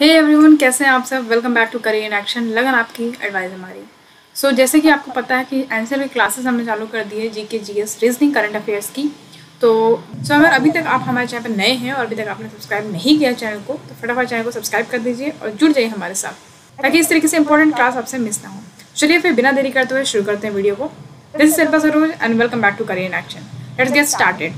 Hey everyone, कैसे हैं आप सब। Welcome back to career in action. लगन आपकी एडवाइस हमारी। जैसे कि आपको पता है कि एनसीएल की क्लासेस हमने चालू कर दी है, GK GS reasoning current affairs की। अगर अभी तक आप हमारे चैनल पर नए हैं और अभी तक आपने सब्सक्राइब नहीं किया चैनल को, तो फटाफट चैनल को सब्सक्राइब कर दीजिए और जुड़ जाइए हमारे साथ, ताकि इस तरीके से इंपॉर्टेंट क्लास आपसे मिस ना हो। चलिए फिर बिना देरी करते हुए शुरू करते हैं वीडियो को। This is Shilpa Saroj and welcome back to career in action. Let's get started.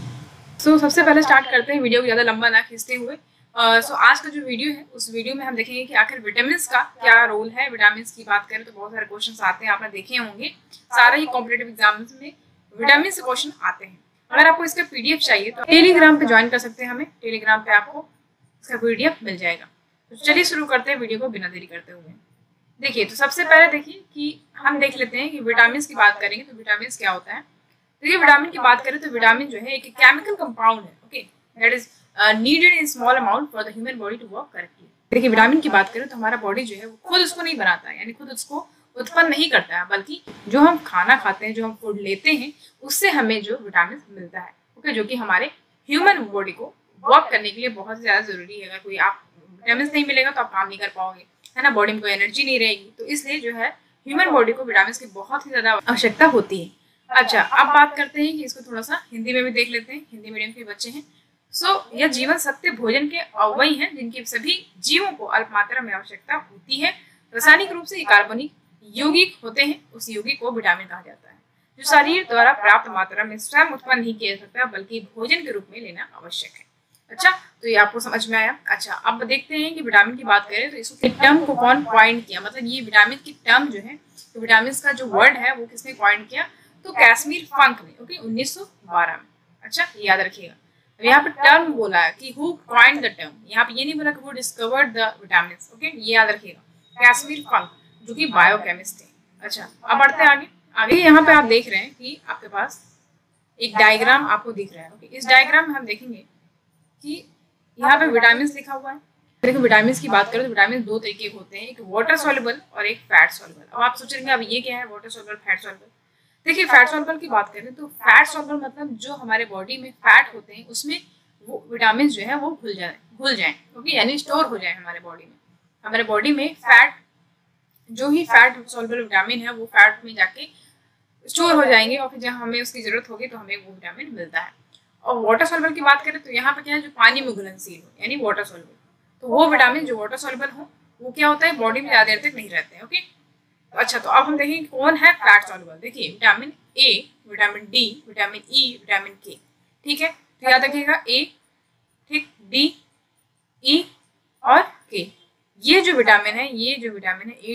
सबसे पहले स्टार्ट करते हैं, वीडियो को ज़्यादा लंबा ना खींचते हुए। आज का जो वीडियो है, उस वीडियो में हम देखेंगे कि आखिर विटामिन का क्या रोल है। विटामिन की बात करें तो बहुत सारे क्वेश्चन आते हैं, आपने देखे होंगे। सारे ही कॉम्पिटेटिव एग्जाम्स में विटामिन से क्वेश्चन आते हैं। अगर आपको इसका पीडीएफ चाहिए तो टेलीग्राम पे ज्वाइन कर सकते हैं हमें। टेलीग्राम पे आपको इसका पीडीएफ मिल जाएगा। तो चलिए शुरू करते हैं वीडियो को बिना देरी करते हुए। देखिए, तो सबसे पहले देखिए कि हम देख लेते हैं कि विटामिन की बात करेंगे तो विटामिन क्या होता है। देखिए, विटामिन की बात करें तो विटामिन जो है एक केमिकल कंपाउंड है, okay, that is needed in small amount for the human body to work correctly. देखिए, विटामिन की बात करें तो हमारा बॉडी जो है वो खुद उसको नहीं बनाता है, यानी खुद उसको उत्पन्न नहीं करता है, बल्कि जो हम खाना खाते हैं, जो हम फूड लेते हैं, उससे हमें जो विटामिन मिलता है, ओके, जो कि हमारे ह्यूमन बॉडी को वर्क करने के लिए बहुत ही ज्यादा जरूरी है। अगर कोई आप विटामिन नहीं मिलेगा तो आप काम नहीं कर पाओगे, है ना, बॉडी में कोई एनर्जी नहीं रहेगी। तो इसलिए जो है ह्यूमन बॉडी को विटामिन की बहुत ही ज्यादा आवश्यकता होती है। अच्छा, अब बात करते हैं कि इसको थोड़ा सा हिंदी में भी देख लेते हैं। हिंदी मीडियम के बच्चे हैं। यह जीवन सत्य भोजन के अवयव हैं, जिनकी सभी जीवों को अल्प मात्रा में आवश्यकता होती है। रासायनिक रूप से ये कार्बनिक यौगिक होते हैं। उस यौगिक को विटामिन कहा जाता है, जो शरीर द्वारा प्राप्त मात्रा में स्वयं उत्पन्न नहीं किया जा सकता, बल्कि भोजन के रूप में लेना आवश्यक है। अच्छा, तो ये आपको समझ में आया। अच्छा, अब देखते हैं कि विटामिन की बात करें तो इसको टर्म को कौन पॉइंट किया, मतलब ये विटामिन की टर्म जो है, तो विटामिन का जो वर्ड है वो किसने पॉइंट किया, तो कैश्मीर फंक ने, ओके, 1912 में। अच्छा, याद रखिएगा। यहाँ पे टर्म बोला है कि हु कॉइन्ड द टर्म, यहाँ पे ये नहीं बोला कि who discovered the vitamin, okay, ये याद रखिएगा। कैश्मीर फंक, जो कि बायोकेमिस्ट थे। अच्छा, अब बढ़ते हैं आगे। आगे यहाँ पे आप देख रहे हैं कि आपके पास एक डायग्राम आपको दिख रहा है, ओके। इस डायग्राम में हम देखेंगे कि यहाँ पे विटामिन लिखा हुआ है। देखो, विटामिन की बात करें तो विटामिन दो तरीके के होते हैं, एक वाटर सॉल्युबल और एक फैट सॉल्युबल। अब आप सोचेंगे अब ये क्या है, वाटर सॉल्युबल, फैट सॉल्युबल। देखिए, फैट सॉल्युबल की बात करें तो फैट सॉल्युबल मतलब जो हमारे बॉडी में फैट होते हैं उसमें वो विटामिन जो है वो घुल जाए, ओके, यानी स्टोर हो जाए हमारे बॉडी में। हमारे बॉडी में फैट, जो ही फैट सॉल्युबल विटामिन है वो फैट में जाके स्टोर हो जाएंगे, और फिर जब हमें उसकी जरूरत होगी तो हमें वो विटामिन मिलता है। और वाटर सॉल्युबल की बात करें तो यहाँ पे क्या है, जो पानी में घुलनशील हो, यानी वाटर सॉल्युबल। तो वो विटामिन जो वाटर सॉल्युबल हो वो क्या होता है, बॉडी में ज्यादा देर तक नहीं रहते हैं, ओके। अच्छा, तो अब हम देखेंगे कौन है फैट सॉल्युबल। देखिए, vitamin A, vitamin D, vitamin E, vitamin के, ठीक है। तो याद रखिएगा ए, ठीक, डी, ई और के। ये जो विटामिन है ए,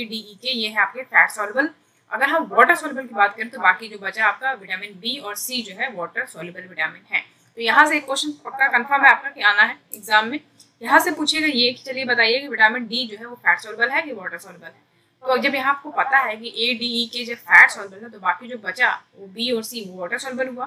डी, ई, के, ये है आपके फैट सॉल्युबल। अगर हम वाटर सॉल्युबल की बात करें तो बाकी जो बचा आपका विटामिन बी और सी जो है वाटर सॉल्युबल विटामिन है। तो यहाँ से एक क्वेश्चन पक्का कंफर्म है आपका कि आना है एग्जाम में। यहाँ से पूछेगा ये कि चलिए बताइए कि विटामिन डी जो है वो फैट सॉल्युबल है कि वाटर सॉल्युबल है। तो जब यहाँ आपको पता है कि ए, डी, ई, के जब फैट सॉल्युबल है तो बाकी जो बचा वो बी और सी वो वाटर सॉल्युबल हुआ,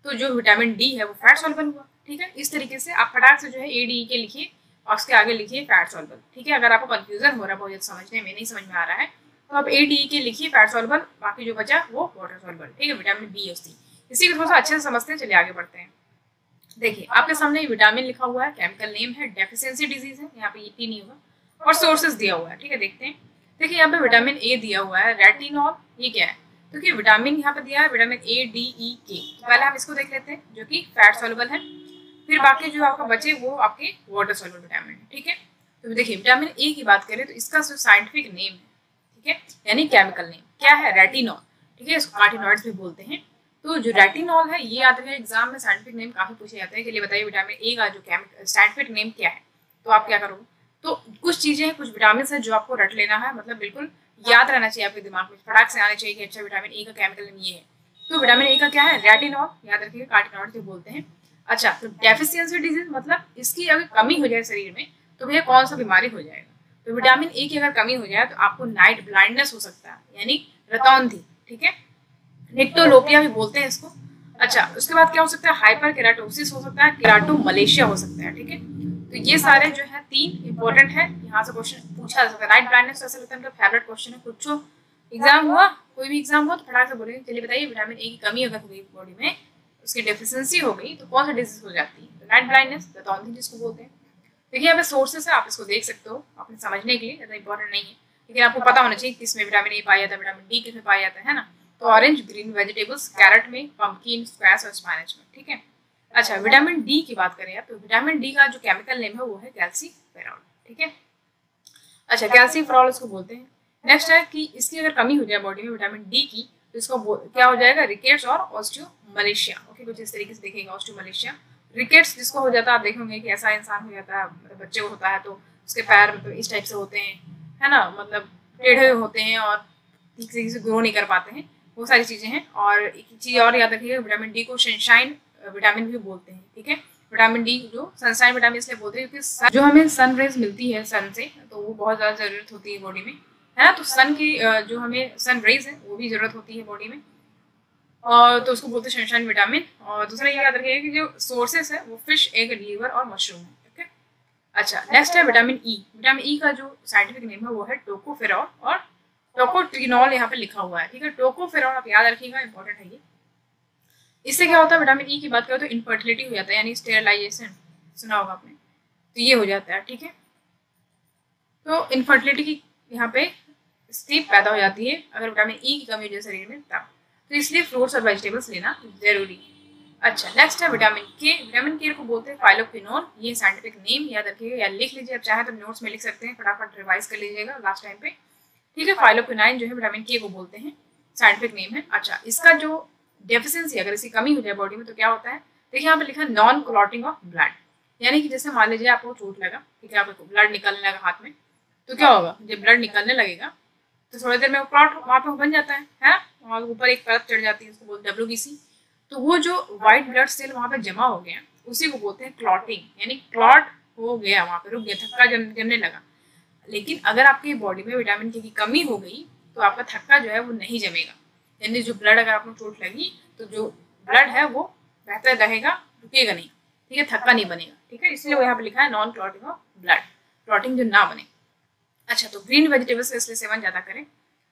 तो जो विटामिन डी है वो फैट सॉल्युबल हुआ, ठीक है। इस तरीके से आप फटाक से जो है ए, डी, ई के लिखिए और उसके आगे लिखिए फैट सॉल्युबल, ठीक है। अगर आपको कंफ्यूजन हो रहा है, बहुत समझने में नहीं समझ में आ रहा है, तो आप ए, डी, ई के लिखिए फैट सॉल्युबल, बाकी जो बचा वो वाटर सॉल्युबल, ठीक है, विटामिन बी और सी। इसी को थोड़ा सा अच्छे से समझते हैं, चलिए आगे बढ़ते हैं। देखिए, आपके सामने विटामिन लिखा हुआ है, केमिकल नेम है, डेफिशिएंसी डिजीज है, यहाँ पे ये नहीं होगा, और सोर्सेज दिया हुआ है, ठीक है। देखते हैं। देखिए, यहाँ पे विटामिन ए दिया हुआ है, रेटिनॉल, ये क्या है, क्योंकि विटामिन यहाँ पे दिया है विटामिन ए, डी, ई, के। तो पहले हम इसको देख लेते हैं, जो कि फैट सॉल्युबल है, फिर बाकी जो आपका बचे वो आपके वाटर सॉल्युबल विटामिन है, ठीक है। तो देखिए, विटामिन ए की बात करें तो इसका जो साइंटिफिक नेम है, ठीक है, यानी केमिकल नेम क्या है, रेटिनॉल, ठीक है, इसको कार्टिनॉइड्स भी बोलते हैं। तो जो रेटिनॉल है ये आता है एग्जाम में, साइंटिफिक नेम काफी पूछे जाते हैं। चलिए बताइए विटामिन ए का जो साइंटिफिक नेम क्या है। तो आप क्या करोगे, तो कुछ चीजें हैं, कुछ विटामिन है जो आपको रट लेना है, मतलब बिल्कुल याद रहना चाहिए आपके दिमाग में, फटाक से आना चाहिए कि अच्छा विटामिन ए का केमिकल नेम ये है। तो विटामिन ए का क्या है, रेटिनॉल, याद रखिए, कार्टिनॉइड्स भी बोलते हैं। अच्छा, तो डेफिशिएंसी डिजीज मतलब इसकी अगर कमी हो जाए शरीर में तो भैया कौन सा बीमारी हो जाएगा। तो विटामिन ए की अगर कमी हो जाए तो आपको नाइट ब्लाइंडनेस हो सकता है, यानी रतौंधी, ठीक है, निक्टोलोपिया भी बोलते हैं इसको। अच्छा, उसके बाद क्या हो सकता है, हाइपर केराटोसिस हो सकता है, केराटोमलेशिया हो सकता है, ठीक है। तो ये सारे जो है तीन इंपॉर्टेंट है, यहाँ से क्वेश्चन पूछा जा सकता है। नाइट ब्लाइंडनेस ऐसा लगता है उनका फेवरेट क्वेश्चन है, कुछ एग्जाम हुआ, कोई भी एग्जाम हो तो फटाक से बोलेंगे चलिए बताइए विटामिन ए की कमी अगर हो गई बॉडी में, उसकी डेफिशिएंसी हो गई तो कौन सा डिजीज हो जाती है। तो नाइट ब्लाइंडनेस, रतौंधी जिसको बोलते हैं। देखिए यहाँ पे सोर्सेस है, आप इसको देख सकते हो, आपने समझने के लिए ज़्यादा इंपॉर्टेंट नहीं है, लेकिन आपको पता होना चाहिए किसमें विटामिन ए पाया जाता है, विटामिन डी किसमें पाया जाता है ना। तो ऑरेंज ग्रीन वेजिटेबल्स, कैरेट में, पंपकिन, स्क्वैश और स्पिनच में, ठीक है। अच्छा, विटामिन डी की बात करें तो विटामिन डी का जो केमिकल नेम है वो है कैल्सीफेरॉल, ठीक है। अच्छा, कैल्सीफेरॉल इसको बोलते हैं। नेक्स्ट है कि इसकी अगर कमी हो जाए बॉडी में विटामिन डी की तो इसको क्या हो जाएगा, रिकेट्स और ऑस्टियोमलेशिया। ओके, कुछ इस तरीके से देखेगा ऑस्टियोमलेशिया। रिकेट्स जिसको हो जाता है, आप देखेंगे कि ऐसा इंसान हो जाता है, मतलब बच्चे को होता है तो उसके पैर मतलब इस टाइप से होते हैं, है ना, मतलब टेढ़े होते हैं और ठीक से ग्रो नहीं कर पाते हैं, वो सारी चीज़ें हैं। और एक चीज़ और याद रखिएगा, विटामिन डी को सनशाइन विटामिन भी बोलते हैं, ठीक है। विटामिन डी जो सनशाइन विटामिन इसलिए बोलते हैं क्योंकि जो हमें सन रेज मिलती है सन से, तो वो बहुत ज़्यादा ज़रूरत होती है बॉडी में, है ना। तो सन की जो हमें सन रेज है वो भी ज़रूरत होती है बॉडी में, और तो उसको बोलते हैं सनशाइन विटामिन। और दूसरा ये याद रखिएगा कि जो सोर्सेस है वो फिश, एग, लीवर और मशरूम है, ठीक है। अच्छा, नेक्स्ट है विटामिन ई। विटामिन ई का जो साइंटिफिक नेम है वो है टोकोफेरॉल और टोकोट्रिनॉल यहाँ पे लिखा हुआ है, ठीक है। टोकोफेरॉल आप याद रखिएगा, इंपॉर्टेंट है ये। इससे क्या होता है, विटामिन ई की बात करें तो इनफर्टिलिटी हो जाता है, यानी स्टेरिलाइजेशन, सुना होगा आपने, तो ये हो जाता है, ठीक है। तो इनफर्टिलिटी की यहाँ पे स्थिति पैदा हो जाती है अगर विटामिन ई की कमी हो जाए शरीर में तब, तो इसलिए फ्रूट्स और वेजिटेबल्स लेना जरूरी है। अच्छा, नेक्स्ट है विटामिन के। विटामिन के को बोलते हैं फाइलोक्विनोन, ये साइंटिफिक नेम याद रखिएगा या लिख लीजिए, आप चाहे तो नोट्स में लिख सकते हैं, फटाफट रिवाइज कर लीजिएगा लास्ट टाइम पे, ठीक है। फाइलोक्विनाइन जो है विटामिन के को बोलते हैं, साइंटिफिक नेम है। अच्छा, इसका जो डेफिशिएंसी, अगर इसकी कमी हो जाए बॉडी में तो क्या होता है, देखिए यहाँ पे लिखा है नॉन क्लॉटिंग ऑफ ब्लड, यानी कि जैसे मान लीजिए आपको चोट लगा, ठीक है, आपको ब्लड निकलने लगा हाथ में, तो क्या होगा, जब ब्लड निकलने लगेगा तो थोड़ी देर में वो क्लॉट वहाँ पे बन जाता है ना, और ऊपर एक परत चढ़ जाती है, उसको बोलते हैं WBC। तो वो जो व्हाइट ब्लड सेल वहाँ पे जमा हो गया उसी को बोलते हैं क्लॉटिंग, यानी क्लॉट हो गया, वहाँ पे रुक गया, थक्का जमने लगा। लेकिन अगर आपकी बॉडी में विटामिन के की कमी हो गई तो आपका थक्का जो है वो नहीं जमेगा, यानी जो ब्लड, अगर आपको चोट लगी तो जो ब्लड है वो बेहतर रहेगा, रुकेगा नहीं, ठीक है, थक्का नहीं बनेगा, ठीक है। इसलिए वो यहाँ पे लिखा है non clotting of blood, clotting जो ना बने। अच्छा, तो ग्रीन वेजिटेबल्स का इसलिए सेवन ज़्यादा करें।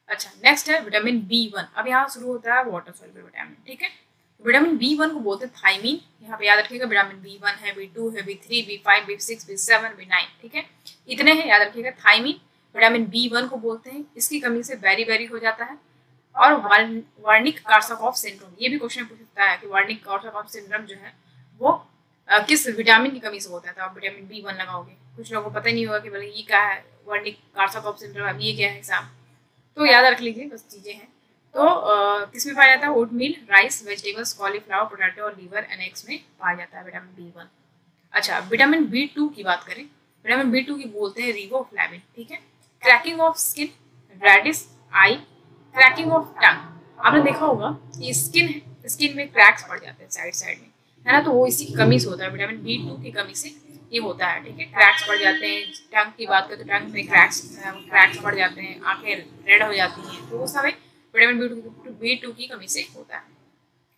अच्छा, नेक्स्ट है विटामिन B1। अब यहाँ शुरू होता है वाटर सॉल्युबल विटामिन, ठीक है। विटामिन B1 को बोलते हैं थायमीन, यहाँ पे याद रखिएगा, विटामिन B1 है, B2 है, B3, B5, B6, B7, B9, ठीक है, इतने हैं, याद रखिएगा। थायमीन विटामिन B1 को बोलते हैं, इसकी कमी से बेरी हो जाता है। और वार्निक कार्साकॉफ सिंड्रोम, ये भी क्वेश्चन पूछ सकता है कि वार्निक कार्साकॉफ सिंड्रोम जो है वो किस विटामिन की कमी से होता है, तो आप विटामिन B1 लगाओगे। कुछ लोगों को पता ही नहीं होगा कि बोले ये क्या है वार्निक कार्साकॉफ सिंड्रोम, ये क्या है एग्जाम, तो याद रख लीजिए, बस चीज़ें हैं। तो किसमें पाया जाता है, oatmeal, rice, vegetables, cauliflower, potato और लीवर एंड एग्स में पाया जाता है विटामिन B1। अच्छा, विटामिन B2 की बात करें, विटामिन B2 की बोलते हैं रिबोफ्लेविन, ठीक है। Cracking of skin, reddish eye, cracking of tongue. आपने देखा होगा कि स्किन में क्रैक्स पड़ जाते हैं साइड में, है ना, तो वो इसी की कमी से होता है, विटामिन B2 की कमी से ये होता है, ठीक है। क्रैक्स पड़ जाते हैं, टंग की बात करें तो टंग में क्रैक्स पड़ जाते हैं, आंखें रेड हो जाती हैं, तो वो सब विटामिन B2 की कमी से होता है।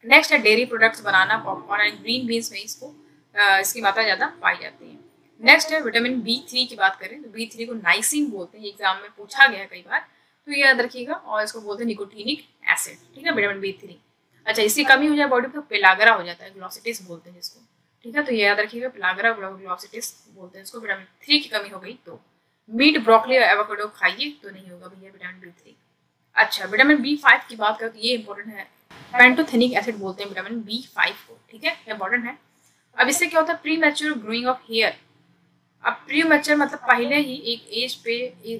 नेक्स्ट है dairy products, banana, popcorn and green beans में इसकी मात्रा ज़्यादा पाई जाती है। नेक्स्ट है विटामिन B3 की बात करें तो B3 को नाइसिन बोलते हैं, एग्जाम में पूछा गया है कई बार, तो ये याद रखिएगा, और इसको बोलते हैं निकोटीनिक एसिड, ठीक है, विटामिन B3। अच्छा, इसकी कमी हो जाए बॉडी में तो पेलागरा हो जाता है, ग्लोसिटिस बोलते हैं जिसको, ठीक है, तो ये याद रखिएगा, पेलागरा ग्लोसिटिस बोलते हैं इसको। विटामिन 3 की कमी हो गई तो मीट, ब्रोकली और एवोकाडो खाइए तो नहीं होगा भैया विटामिन B3। अच्छा, विटामिन B5 की बात करें तो ये इंपॉर्टेंट है, पैंटोथेनिक एसिड बोलते हैं विटामिन B5 को, ठीक है, इंपॉर्टेंट है। अब इससे क्या होता है, premature growing of hair. अब प्री मैच्योर मतलब पहले ही एक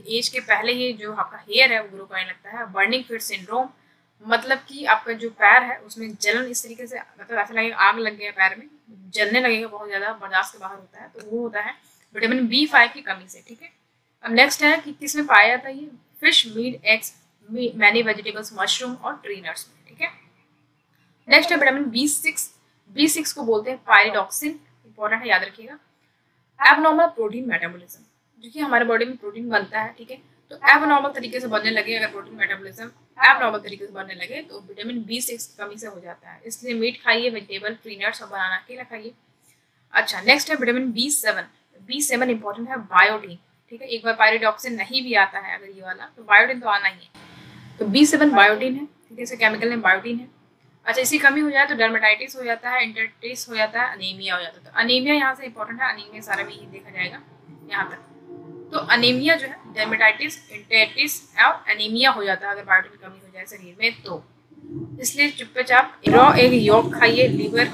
एज के पहले ही जो आपका हेयर है वो ग्रो करने लगता है। बर्निंग फिट सिंड्रोम, मतलब कि आपका जो पैर है उसमें जलन इस तरीके से, मतलब ऐसा लगेगा आग लग गया पैर में, जलने लगेगा, बहुत ज़्यादा बर्दाश्त के बाहर होता है, तो वो होता है विटामिन B5 की कमी से, ठीक है। अब नेक्स्ट है कि किस में पाया जाता है, ये fish, meat, eggs, many vegetables, mushroom और ट्री नट्स में, ठीक है। नेक्स्ट है विटामिन B6 को बोलते हैं पायरिडॉक्सिन, इंपॉर्टेंट है, याद रखिएगा। एबनॉर्मल प्रोटीन मेटाबॉलिज्म, जो कि हमारे बॉडी में प्रोटीन बनता है, ठीक है, तो एबनॉर्मल तरीके से बनने लगे, अगर प्रोटीन मेटाबॉलिज्म एबनॉर्मल तरीके से बनने लगे तो विटामिन B6 की कमी से हो जाता है, इसलिए मीट खाइए, वेजिटेबल, ट्री नट्स और बनाना केला खाइए। अच्छा, नेक्स्ट है विटामिन B7 इंपॉर्टेंट है, बायोटीन, ठीक है। एक बार पायरिडॉक्सिन नहीं भी आता है अगर ये वाला, तो बायोटीन तो आना ही है, तो B7 बायोटीन है, ठीक है, इसका केमिकल नेम बायोटीन है। अच्छा, इसकी कमी हो जाए तो डर्मेटाइटिस हो जाता है, इंटरटिस हो जाता है, अनीमिया हो जाता है। तो अनीमिया यहाँ से इंपॉर्टेंट है, अनीमिया सारा भी देखा जाएगा यहाँ तक। तो अनीमिया जो है डर्मेटाइटिस, इंटरटिस और अनीमिया हो जाता है अगर बायोटिन की कमी हो जाए शरीर में तो। इसलिए चुपचाप रॉ एग यॉक खाइए, लीवर,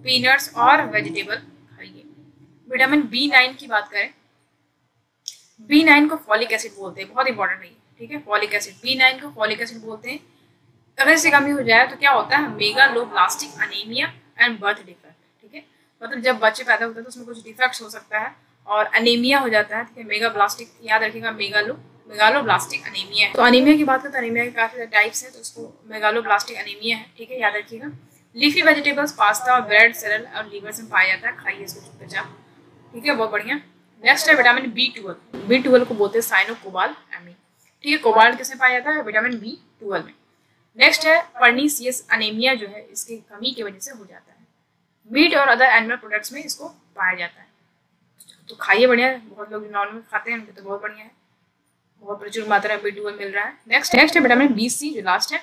पीनट्स और वेजिटेबल खाइए। विटामिन B9 की बात करें, B9 को फॉलिक एसिड बोलते हैं, बहुत इंपॉर्टेंट है, ठीक है। फॉलिक एसिड, B9 को फॉलिक एसिड बोलते हैं। अगर इससे कमी हो जाए तो क्या होता है, megaloblastic anaemia and birth defect, ठीक है। मतलब जब बच्चे पैदा होते हैं तो उसमें कुछ डिफेक्ट्स हो सकता है और अनीमिया हो जाता है, ठीक है। मेगाब्लास्टिक याद रखिएगा, मेगालोब्लास्टिक अनीमिया है। तो अनीमिया की बात करें तो अनीमिया के काफी टाइप्स है, तो उसको मेगालोब्लास्टिक अनीमिया है, ठीक है, याद रखिएगा। लीफी वेजिटेबल्स, पास्ता और ब्रेड, सेरल और लीवर से पाया जाता है, खाइए इसको चुपचाप, ठीक है, बहुत बढ़िया। नेक्स्ट है विटामिन B12 को बोलते हैं साइनोकोबाल एमीन, ठीक है। कोबाल्ट किसमें पाया जाता है, विटामिन B12 में। नेक्स्ट है पर्नीसियस अनीमिया, जो है इसकी कमी की वजह से हो जाता है। मीट और अदर एनिमल प्रोडक्ट्स में इसको पाया जाता है, तो खाइए, बढ़िया है। बहुत लोग नॉन खाते हैं उनके तो बहुत बढ़िया है, बहुत प्रचुर मात्रा में B12 मिल रहा है। नेक्स्ट है विटामिन B3 जो लास्ट है,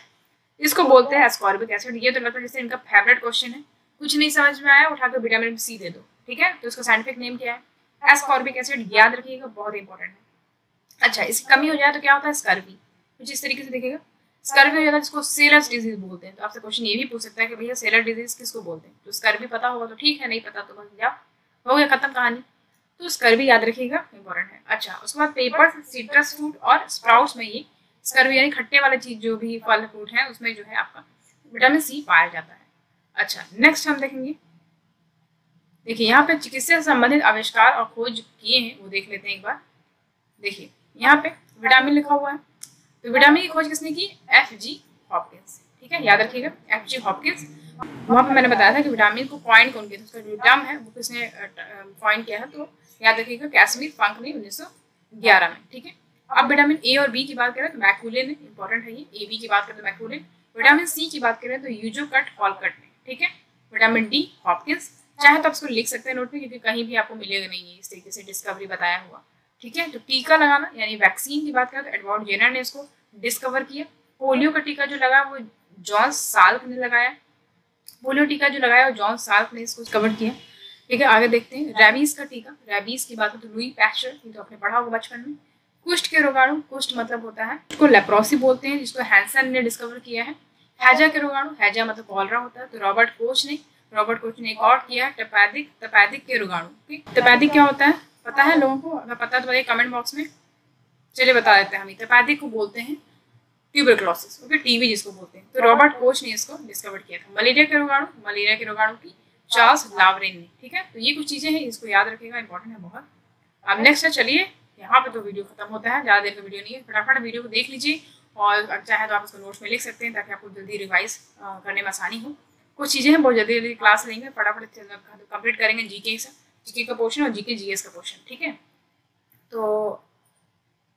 इसको बोलते हैं एस्कॉर्बिक एसिड। ये तो लगता है जैसे इनका फेवरेट क्वेश्चन है, कुछ नहीं समझ में आया उठाकर विटामिन C दे दो, ठीक है। तो इसका साइंटिफिक नेम क्या है, एस्कॉर्बिक एसिड, याद रखिएगा, बहुत इंपॉर्टेंट है। अच्छा, इसकी कमी हो जाए तो क्या होता है, स्कर्वी, कुछ इस तरीके से देखिएगा, स्कर्वी हो जाता है, जिसको सेलर्स डिजीज बोलते हैं। तो आपसे क्वेश्चन ये भी पूछ सकता है कि भैया सेलर डिजीज किसको बोलते हैं, तो स्कर्वी पता होगा तो ठीक है, नहीं पता तो बस जाओ, हो गया खत्म कहानी। तो स्कर्वी याद रखिएगा, इंपॉर्टेंट है। अच्छा, उसके बाद पेपर्स, सिट्रस फ्रूट और स्प्राउट्स में ये स्कर्वी यानी खट्टे वाले चीज जो भी फल फ्रूट है उसमें जो है आपका विटामिन C पाया जाता है। अच्छा, नेक्स्ट हम देखेंगे, देखिए यहाँ पे चिकित्सा से संबंधित आविष्कार और खोज किए हैं वो देख लेते हैं एक बार। देखिए यहाँ पे विटामिन लिखा हुआ है, तो विटामिन की खोज किसने की, F.G. हॉपकिंस, ठीक है, याद रखिएगा F.G. हॉपकिंस। वहाँ पे मैंने बताया था कि विटामिन को कॉइन कौन किया था, उसका जो टर्म है वो किसने कॉइन किया है, तो याद रखिएगा कैसमिर फंक ने 1911 में, ठीक है। अब विटामिन A और B की बात करें तो मैकुलिन, इंपॉर्टेंट है ये। AB की बात करें तो मैकुलिन। विटामिन C की बात करें तो यूजोकट हॉलकट ने, ठीक है। विटामिन D हॉपकिंस, चाहे तो आप इसको लिख सकते हैं नोट में, क्योंकि कहीं भी आपको मिलेगा नहीं है इस तरीके से डिस्कवरी बताया हुआ, ठीक है। तो टीका लगाना यानी वैक्सीन की बात करें तो एडवर्ड जेनर ने इसको डिस्कवर किया। पोलियो का टीका जो लगा वो जॉन साल्क ने लगाया, पोलियो टीका जो लगाया वो जॉन साल्क ने इसको डिस्कवर किया, ठीक है। आगे देखते हैं रेबीज का टीका, रेबीज की बात करें तो लुई पैस्चर, ये तो आपने पढ़ा होगा बचपन में। कुष्ठ के रोगाणु, कुष्ठ मतलब होता है इसको लेप्रोसी बोलते हैं, जिसको हैंसन ने डिस्कवर किया है। हैजा के रोगाणु, हैजा मतलब कॉलरा होता है, तो रॉबर्ट कोच ने एक और किया तपेदिक के रोगाणु। तपेदिक क्या होता है पता है लोगों को, अगर पता तो बताइए कमेंट बॉक्स में, चलिए बता देते हैं हम। तपेदिक को बोलते हैं ट्यूबरक्लोसिस, ओके, टीबी जिसको बोलते हैं। तो रॉबर्ट कोच ने इसको डिस्कवर किया था। मलेरिया के रोगाणु की चार्ल्स लावरेन ने, ठीक है। तो ये कुछ चीजें हैं, इसको याद रखिएगा, इंपॉर्टेंट है बहुत। अब नेक्स्ट है, चलिए यहाँ पे तो वीडियो खत्म होता है, ज़्यादा देर का वीडियो नहीं है, फटाफट वीडियो को देख लीजिए और चाहे तो आप इसको नोट्स में लिख सकते हैं ताकि आपको जल्दी रिवाइज करने में आसानी हो। कुछ चीज़ें हैं बहुत जल्दी क्लास लेंगे, फटाफट कंप्लीट करेंगे जीके का पोर्शन और जीके जीएस का पोर्शन, ठीक है। तो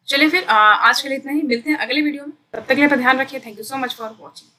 चलिए फिर आज के लिए इतना ही, मिलते हैं अगले वीडियो में, तब तक के लिए ध्यान रखिए। Thank you so much for watching.